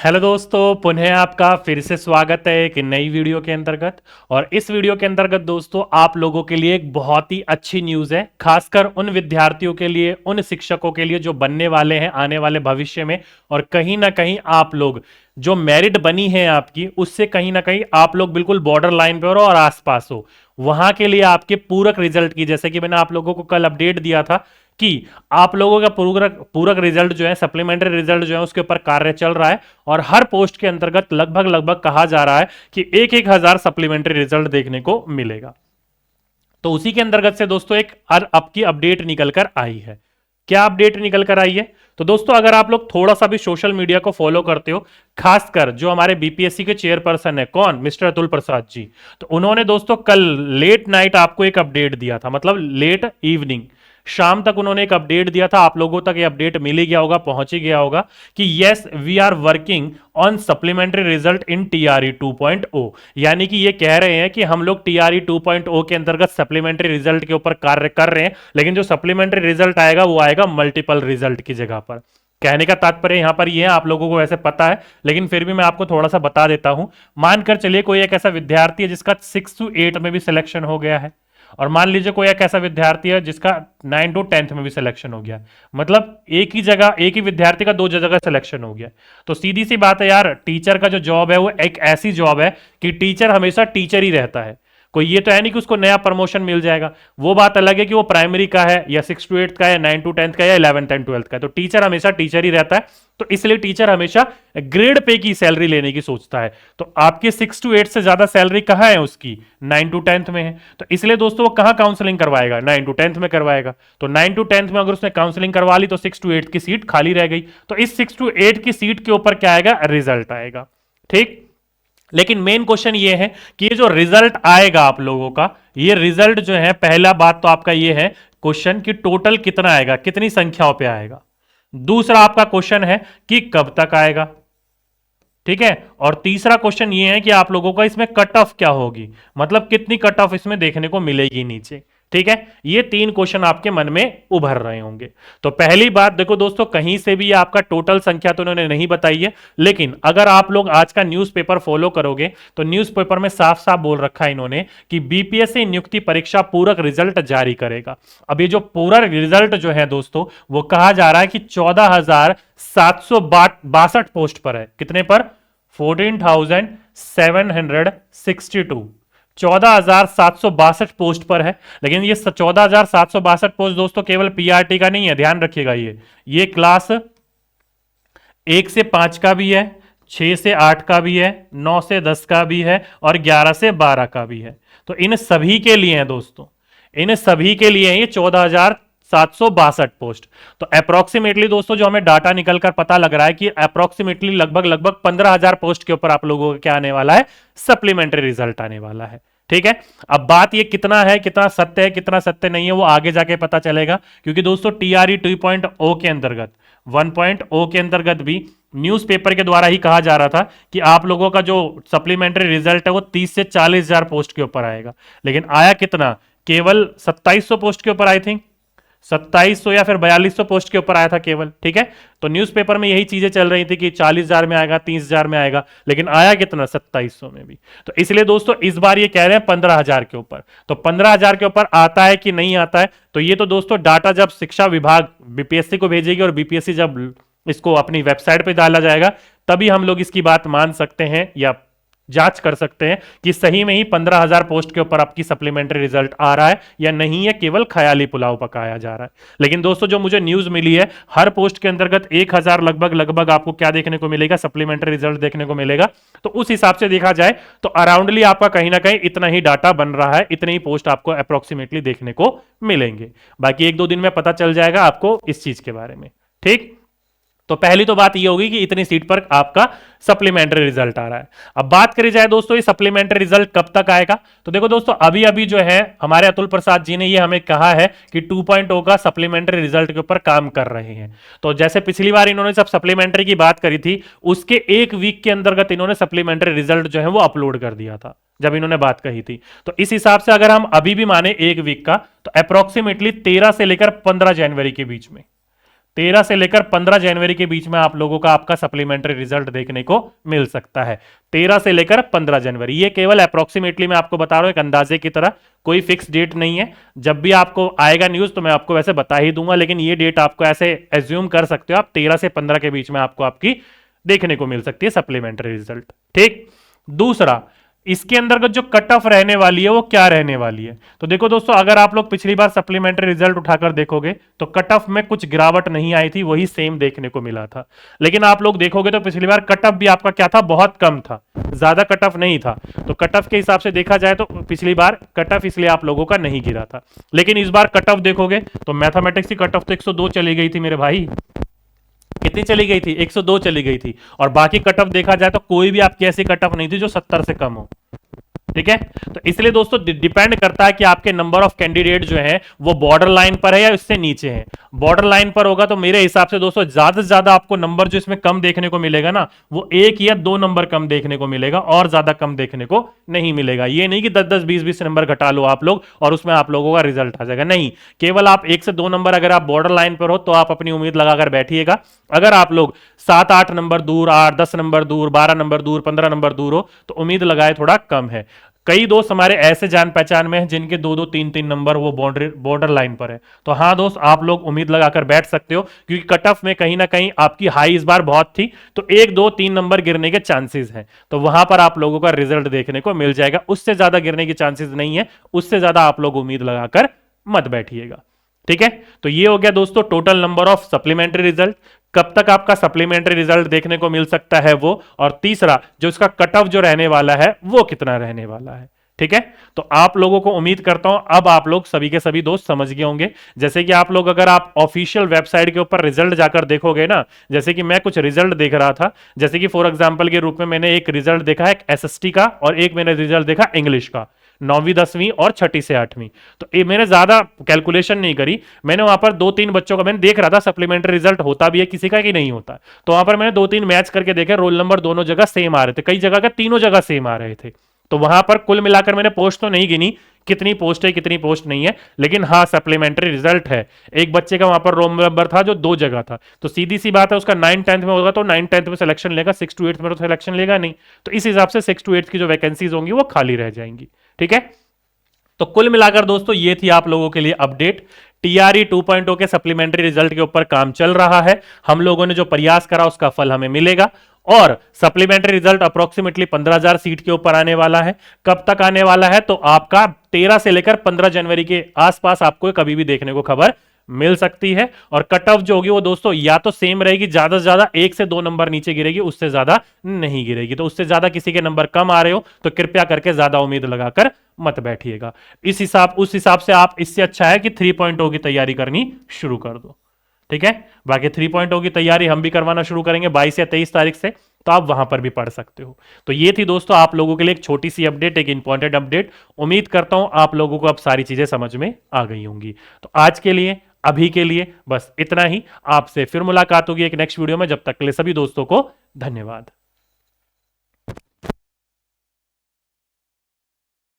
Hello दोस्तों, पुनः आपका फिर से स्वागत है एक नई वीडियो के अंतर्गत। और इस वीडियो के अंतर्गत दोस्तों आप लोगों के लिए एक बहुत ही अच्छी न्यूज़ है, खासकर उन विद्यार्थियों के लिए, उन शिक्षकों के लिए जो बनने वाले हैं आने वाले भविष्य में। और कहीं ना कहीं आप लोग जो मेरिट बनी है आपकी, उससे कहीं ना कहीं आप लोग बिल्कुल बॉर्डर लाइन पे हो और आसपास हो, वहां के लिए आपके पूरक रिजल्ट की, जैसे कि मैंने आप लोगों को कल अपडेट दिया था कि आप लोगों का पूरक पूरक रिजल्ट जो है, सप्लीमेंट्री रिजल्ट जो है, उसके ऊपर कार्य चल रहा है। और हर पोस्ट के अंतर्गत लगभग लगभग कहा जा रहा है कि एक एक हजार सप्लीमेंट्री रिजल्ट देखने को मिलेगा। तो उसी के अंतर्गत से दोस्तों एक आपकी अपडेट निकल कर आई है। क्या अपडेट निकल कर आई है? तो दोस्तों अगर आप लोग थोड़ा सा भी सोशल मीडिया को फॉलो करते हो, खासकर जो हमारे बीपीएससी के चेयरपर्सन है, कौन, मिस्टर अतुल प्रसाद जी, तो उन्होंने दोस्तों कल लेट नाइट आपको एक अपडेट दिया था, मतलब लेट इवनिंग, शाम तक उन्होंने एक अपडेट दिया था। आप लोगों तक ये अपडेट मिल ही गया होगा, पहुंच ही गया होगा कि yes we are working on supplementary result in TRE 2.0। यानी कि ये कह रहे हैं कि हम लोग टीआरई 2.0 के अंतर्गत सप्लीमेंट्री रिजल्ट के ऊपर कार्य कर रहे हैं, लेकिन जो सप्लीमेंट्री रिजल्ट आएगा वो आएगा मल्टीपल रिजल्ट की जगह पर। कहने का तात्पर्य यहां पर ये है, आप लोगों को वैसे पता है लेकिन फिर भी मैं आपको थोड़ा सा बता देता हूं। मानकर चलिए कोई एक ऐसा विद्यार्थी है जिसका 6 to 8 में भी सिलेक्शन हो गया है, और मान लीजिए कोई एक ऐसा विद्यार्थी है जिसका 9 to 10 में भी सिलेक्शन हो गया, मतलब एक ही जगह एक ही विद्यार्थी का 2 जगह सिलेक्शन हो गया। तो सीधी सी बात है यार, टीचर का जो जॉब है वो एक ऐसी जॉब है कि टीचर हमेशा टीचर ही रहता है। कोई ये तो है नहीं कि उसको नया प्रमोशन मिल जाएगा। वो बात अलग है कि वो प्राइमरी का है या 6 to 8 का है, 9 to 10 का, या 11th and 12th का है, तो टीचर हमेशा टीचर ही रहता है। तो इसलिए टीचर हमेशा ग्रेड पे की सैलरी लेने की सोचता है। तो आपके 6 to 8 से ज्यादा सैलरी कहाँ है उसकी? 9 to 10 में है। तो इसलिए दोस्तों वो कहाँ काउंसलिंग करवाएगा? 9 to 10 में करवाएगा। तो 9 to 10 में अगर उसने काउंसलिंग करवा ली तो 6 to 8 की सीट खाली रह गई। तो इस 6 to 8 की सीट के ऊपर क्या आएगा? रिजल्ट आएगा। ठीक। लेकिन मेन क्वेश्चन ये है कि ये जो रिजल्ट आएगा आप लोगों का, ये रिजल्ट जो है, पहला बात तो आपका ये है क्वेश्चन कि टोटल कितना आएगा, कितनी संख्याओं पे आएगा। दूसरा आपका क्वेश्चन है कि कब तक आएगा। ठीक है। और तीसरा क्वेश्चन ये है कि आप लोगों का इसमें कट ऑफ क्या होगी, मतलब कितनी कट ऑफ इसमें देखने को मिलेगी नीचे। ठीक है। ये 3 क्वेश्चन आपके मन में उभर रहे होंगे। तो पहली बात देखो दोस्तों, कहीं से भी आपका टोटल संख्या तो उन्होंने नहीं बताई है, लेकिन अगर आप लोग आज का न्यूज़पेपर फॉलो करोगे तो न्यूज़पेपर में साफ साफ बोल रखा है इन्होंने कि बीपीएससी नियुक्ति परीक्षा पूरक रिजल्ट जारी करेगा। अब ये जो पूरा रिजल्ट जो है दोस्तों, वो कहा जा रहा है कि 14,762 पोस्ट पर है। कितने पर? 14,762, 14,762 पोस्ट पर है। लेकिन ये 14,762 पोस्ट दोस्तों केवल पीआरटी का नहीं है, ध्यान रखिएगा। ये क्लास 1 से 5 का भी है, 6 से 8 का भी है, 9 से 10 का भी है, और 11 से 12 का भी है। तो इन सभी के लिए है दोस्तों, इन सभी के लिए ये 14,762 पोस्ट। तो अप्रोक्सीमेटली दोस्तों जो हमें डाटा निकलकर पता लग रहा है कि अप्रोक्सीमेटली लगभग लगभग 15,000 पोस्ट के ऊपर आप लोगों को क्या आने वाला है? सप्लीमेंट्री रिजल्ट आने वाला है। ठीक है। अब बात ये कितना है, कितना सत्य है, कितना सत्य नहीं है, वो आगे जाके पता चलेगा। क्योंकि दोस्तों टीआरई 2.0 के अंतर्गत, 1.0 के अंतर्गत भी न्यूज़पेपर के द्वारा ही कहा जा रहा था कि आप लोगों का जो सप्लीमेंट्री रिजल्ट है वो 30 से 40,000 पोस्ट के ऊपर आएगा। लेकिन आया कितना? केवल 2700 पोस्ट के ऊपर, आई थिंक 2700 या फिर 4200 पोस्ट के ऊपर आया था केवल। ठीक है। तो न्यूज़पेपर में यही चीजें चल रही थी कि 40,000 में आएगा, 30,000 में आएगा, लेकिन आया कितना? 2700 में भी। तो इसलिए दोस्तों इस बार ये कह रहे हैं 15,000 के ऊपर। तो 15,000 के ऊपर आता है कि नहीं आता है, तो ये तो दोस्तों डाटा जब शिक्षा विभाग बीपीएससी को भेजेगी और बीपीएससी जब इसको अपनी वेबसाइट पे डाला जाएगा, तभी हम लोग इसकी बात मान सकते हैं या जांच कर सकते हैं कि सही में ही 15,000 पोस्ट के ऊपर आपकी सप्लीमेंट्री रिजल्ट आ रहा है या नहीं है, केवल ख्याली पुलाव पकाया जा रहा है। लेकिन दोस्तों जो मुझे न्यूज मिली है, हर पोस्ट के अंतर्गत 1,000 लगभग लगभग आपको क्या देखने को मिलेगा? सप्लीमेंट्री रिजल्ट देखने को मिलेगा। तो उस हिसाब से देखा जाए तो अराउंडली आपका कहीं ना कहीं इतना ही डाटा बन रहा है, इतने ही पोस्ट आपको अप्रोक्सीमेटली देखने को मिलेंगे। बाकी 1-2 दिन में पता चल जाएगा आपको इस चीज के बारे में। ठीक। तो पहली तो बात ये होगी कि इतनी सीट पर आपका सप्लीमेंट्री रिजल्ट आ रहा है। अब बात करी जाए दोस्तों ये सप्लीमेंट्री रिजल्ट कब तक आएगा, तो देखो दोस्तों अभी अभी जो है हमारे अतुल प्रसाद जी ने ये हमें कहा है कि 2.0 का सप्लीमेंट्री रिजल्ट के ऊपर काम कर रहे हैं। तो जैसे पिछली बार इन्होंने जब सप्लीमेंट्री की बात करी थी, उसके 1 वीक के अंतर्गत इन्होंने सप्लीमेंट्री रिजल्ट जो है वो अपलोड कर दिया था जब इन्होंने बात कही थी। तो इस हिसाब से अगर हम अभी भी माने 1 वीक का, तो अप्रोक्सीमेटली 13 से लेकर 15 जनवरी के बीच में, 13 से लेकर 15 जनवरी के बीच में आप लोगों का आपका सप्लीमेंट्री रिजल्ट देखने को मिल सकता है। 13 से लेकर 15 जनवरी, ये केवल अप्रोक्सीमेटली मैं आपको बता रहा हूं, एक अंदाजे की तरह, कोई फिक्स डेट नहीं है। जब भी आपको आएगा न्यूज तो मैं आपको वैसे बता ही दूंगा, लेकिन ये डेट आपको ऐसे एज्यूम कर सकते हो आप, 13 से 15 के बीच में आपको आपकी देखने को मिल सकती है सप्लीमेंट्री रिजल्ट। ठीक, दूसरा, इसके अंतर्गत जो कट ऑफ रहने वाली है वो क्या रहने वाली है? तो देखो दोस्तों, अगर आप लोग पिछली बार सप्लीमेंट्री रिजल्ट उठाकर देखोगे तो कट ऑफ में कुछ गिरावट नहीं आई थी, वही सेम देखने को मिला था। लेकिन आप लोग देखोगे तो पिछली बार कट ऑफ भी आपका क्या था, बहुत कम था, ज्यादा कट ऑफ नहीं था। तो कट ऑफ के हिसाब से देखा जाए तो पिछली बार कट ऑफ इसलिए आप लोगों का नहीं गिरा था। लेकिन इस बार कट ऑफ देखोगे तो मैथमेटिक्स की कट ऑफ तो 102 चली गई थी मेरे भाई। कितनी चली गई थी? 102 चली गई थी। और बाकी कट ऑफ देखा जाए तो कोई भी आपकी ऐसी कट ऑफ नहीं थी जो 70 से कम हो। ठीक है, तो इसलिए दोस्तों डिपेंड करता है कि आपके नंबर ऑफ कैंडिडेट जो है वो बॉर्डर लाइन पर है या उससे नीचे है। बॉर्डर लाइन पर होगा तो मेरे हिसाब से दोस्तों ज्यादा से ज्यादा आपको नंबर जो इसमें कम देखने को मिलेगा ना, वो 1 या 2 नंबर कम देखने को मिलेगा, और ज्यादा कम देखने को नहीं मिलेगा। ये नहीं कि 10-10, 20-20 नंबर घटा लो आप लोग और उसमें आप लोगों का रिजल्ट आ जाएगा, नहीं। केवल आप 1 से 2 नंबर, अगर आप बॉर्डर लाइन पर हो तो आप अपनी उम्मीद लगाकर बैठिएगा। अगर आप लोग 7-8 नंबर दूर, 8-10 नंबर दूर, 12 नंबर दूर, 15 नंबर दूर हो तो उम्मीद लगाए थोड़ा कम है। कई दोस्त हमारे ऐसे जान पहचान में हैं जिनके 2-2, 3-3 नंबर वो बॉर्डर लाइन पर है। तो हाँ दोस्त, आप लोग उम्मीद लगाकर बैठ सकते हो, क्योंकि कट ऑफ में कहीं ना कहीं आपकी हाई इस बार बहुत थी, तो 1-2-3 नंबर गिरने के चांसेस हैं। तो वहां पर आप लोगों का रिजल्ट देखने को मिल जाएगा। उससे ज्यादा गिरने की चांसेस नहीं है, उससे ज्यादा आप लोग उम्मीद लगाकर मत बैठिएगा। ठीक है, तो ये हो गया दोस्तों total number of supplementary result, कब तक आपका सप्लीमेंट्री रिजल्ट देखने को मिल सकता है वो, और तीसरा जो इसका कट ऑफ जो रहने वाला है वो कितना रहने वाला है। ठीक है, तो आप लोगों को उम्मीद करता हूं अब आप लोग सभी के सभी दोस्त समझ गए होंगे। जैसे कि आप लोग अगर आप ऑफिशियल वेबसाइट के ऊपर रिजल्ट जाकर देखोगे ना, जैसे कि मैं कुछ रिजल्ट देख रहा था, जैसे कि फॉर एग्जांपल के रूप में मैंने एक रिजल्ट देखा है एसएसटी का, और एक मैंने रिजल्ट देखा इंग्लिश का, 9वीं 10वीं और 6ठी से 8वीं। तो ये मैंने ज्यादा कैलकुलेशन नहीं करी, मैंने वहां पर 2-3 बच्चों का मैंने देख रहा था सप्लीमेंट्री रिजल्ट होता भी है किसी का कि नहीं होता। तो वहां पर मैंने 2-3 मैच करके देखे, रोल नंबर दोनों जगह सेम आ रहे थे, कई जगह का तीनों जगह सेम आ रहे थे। तो वहां पर कुल मिलाकर मैंने पोस्ट तो नहीं गिनी कितनी पोस्ट है कितनी पोस्ट नहीं है, लेकिन हाँ सप्लीमेंट्री रिजल्ट है। एक बच्चे का वहां पर रोल नंबर था जो 2 जगह था, तो सीधी सी बात है उसका 9th-10th में होगा तो 9th-10th में सिलेक्शन लेगा, 6th to 8th में तो सिलेक्शन लेगा नहीं। तो इस हिसाब से 6th to 8th की जो वैकेंसीज होंगी वो खाली रह जाएंगी। ठीक है, तो कुल मिलाकर दोस्तों ये थी आप लोगों के लिए अपडेट। टीआरई 2.0 के सप्लीमेंट्री रिजल्ट के ऊपर काम चल रहा है, हम लोगों ने जो प्रयास करा उसका फल हमें मिलेगा, और सप्लीमेंट्री रिजल्ट अप्रोक्सीमेटली 15,000 सीट के ऊपर आने वाला है। कब तक आने वाला है? तो आपका 13 से लेकर 15 जनवरी के आसपास आपको कभी भी देखने को खबर मिल सकती है। और कट ऑफ जो होगी वो दोस्तों या तो सेम रहेगी, ज्यादा से ज्यादा 1 से 2 नंबर नीचे गिरेगी, उससे ज्यादा नहीं गिरेगी। तो उससे ज्यादा किसी के नंबर कम आ रहे हो तो कृपया करके ज्यादा उम्मीद लगाकर मत बैठिएगा। उस हिसाब से आप, इससे अच्छा है कि 3.0 की तैयारी करनी शुरू कर दो। ठीक है, बाकी 3.0 की तैयारी हम भी करवाना शुरू करेंगे 22 या 23 तारीख से, तो आप वहां पर भी पढ़ सकते हो। तो ये थी दोस्तों आप लोगों के लिए एक छोटी सी अपडेट, एक इंपॉर्टेंट अपडेट। उम्मीद करता हूं आप लोगों को अब सारी चीजें समझ में आ गई होंगी। तो आज के लिए, अभी के लिए बस इतना ही। आपसे फिर मुलाकात होगी एक नेक्स्ट वीडियो में, जब तक के लिए सभी दोस्तों को धन्यवाद।